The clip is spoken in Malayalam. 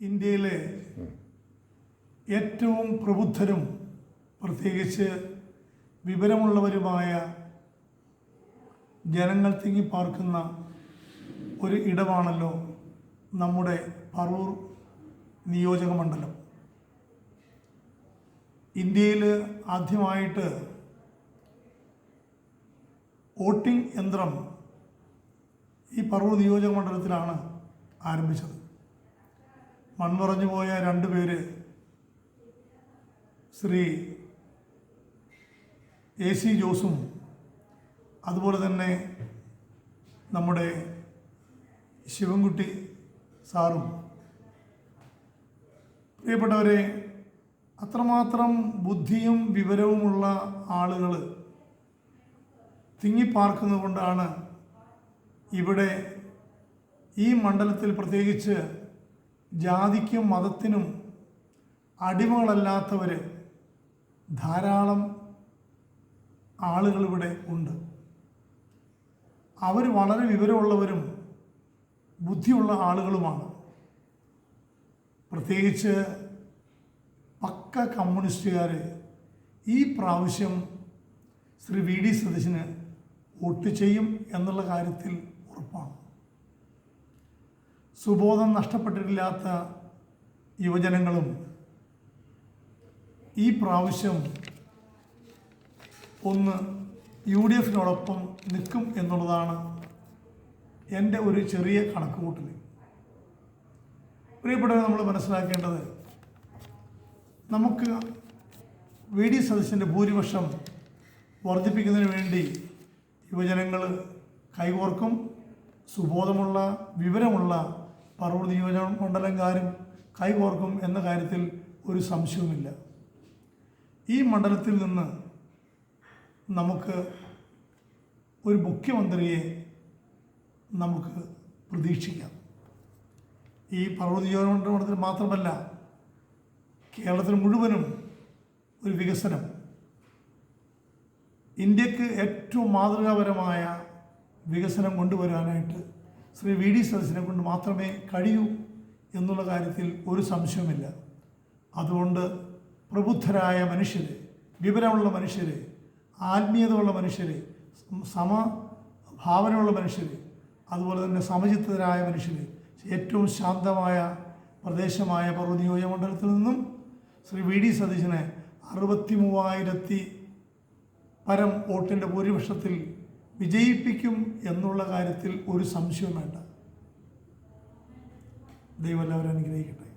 ഇന്ത്യയിലെ ഏറ്റവും പ്രബുദ്ധരും പ്രത്യേകിച്ച് വിവരമുള്ളവരുമായ ജനങ്ങൾ തിങ്ങിപ്പാർക്കുന്ന ഒരു ഇടമാണല്ലോ നമ്മുടെ പറവൂർ നിയോജക മണ്ഡലം. ഇന്ത്യയിൽ ആദ്യമായിട്ട് വോട്ടിംഗ് യന്ത്രം ഈ പറവൂർ നിയോജക മണ്ഡലത്തിലാണ് ആരംഭിച്ചത്. മൺമറഞ്ഞു പോയ രണ്ടുപേര്, ശ്രീ AC ജോസും അതുപോലെ തന്നെ നമ്മുടെ ശിവൻകുട്ടി സാറും. പ്രിയപ്പെട്ടവരെ, അത്രമാത്രം ബുദ്ധിയും വിവരവുമുള്ള ആളുകൾ തിങ്ങിപ്പാർക്കുന്നത് കൊണ്ടാണ് ഇവിടെ ഈ മണ്ഡലത്തിൽ പ്രത്യേകിച്ച് ജാതിക്കും മതത്തിനും അടിമകളല്ലാത്തവർ ധാരാളം ആളുകൾ ഇവിടെ ഉണ്ട്. അവർ വളരെ വിവരമുള്ളവരും ബുദ്ധിയുള്ള ആളുകളുമാണ്. പ്രത്യേകിച്ച് പക്ക കമ്മ്യൂണിസ്റ്റുകാർ ഈ പ്രാവശ്യം ശ്രീ VD സതീശന് വോട്ട് ചെയ്യും എന്നുള്ള കാര്യത്തിൽ ഉറപ്പാണ്. സുബോധം നഷ്ടപ്പെട്ടിട്ടില്ലാത്ത യുവജനങ്ങളും ഈ പ്രാവശ്യം ഒന്ന് UDFനോടൊപ്പം നിൽക്കും എന്നുള്ളതാണ് എൻ്റെ ഒരു ചെറിയ കണക്കുകൂട്ടൽ. പ്രിയപ്പെട്ടവരെ, നമ്മൾ മനസ്സിലാക്കേണ്ടത്, നമുക്ക് VD സതീശൻ്റെ ഭൂരിപക്ഷം വർദ്ധിപ്പിക്കുന്നതിന് വേണ്ടി യുവജനങ്ങൾ കൈകോർക്കും. സുബോധമുള്ള വിവരമുള്ള പറവൂർ നിയോജക മണ്ഡലംകാരും കൈകോർക്കും എന്ന കാര്യത്തിൽ ഒരു സംശയവുമില്ല. ഈ മണ്ഡലത്തിൽ നിന്ന് നമുക്ക് ഒരു മുഖ്യമന്ത്രിയെ നമുക്ക് പ്രതീക്ഷിക്കാം. ഈ പറവൂർ നിയോജക മണ്ഡലത്തിൽ മാത്രമല്ല, കേരളത്തിൽ മുഴുവനും ഒരു വികസനം, ഇന്ത്യക്ക് ഏറ്റവും മാതൃകാപരമായ വികസനം കൊണ്ടുവരാനായിട്ട് ശ്രീ VD സതീശനെ കൊണ്ട് മാത്രമേ കഴിയൂ എന്നുള്ള കാര്യത്തിൽ ഒരു സംശയവുമില്ല. അതുകൊണ്ട് പ്രബുദ്ധരായ മനുഷ്യർ, വിവരമുള്ള മനുഷ്യർ, ആത്മീയതയുള്ള മനുഷ്യർ, സമഭാവനയുള്ള മനുഷ്യർ, അതുപോലെ തന്നെ സമചിത്തരായ മനുഷ്യർ, ഏറ്റവും ശാന്തമായ പ്രദേശമായ പറവൂർ നിയോജക മണ്ഡലത്തിൽ നിന്നും ശ്രീ VD സതീശനെ 63,000 പരം വോട്ടിൻ്റെ ഭൂരിപക്ഷത്തിൽ വിജയിപ്പിക്കും എന്നുള്ള കാര്യത്തിൽ ഒരു സംശയവും വേണ്ട. ദൈവം എല്ലാവരും അനുഗ്രഹിക്കട്ടെ.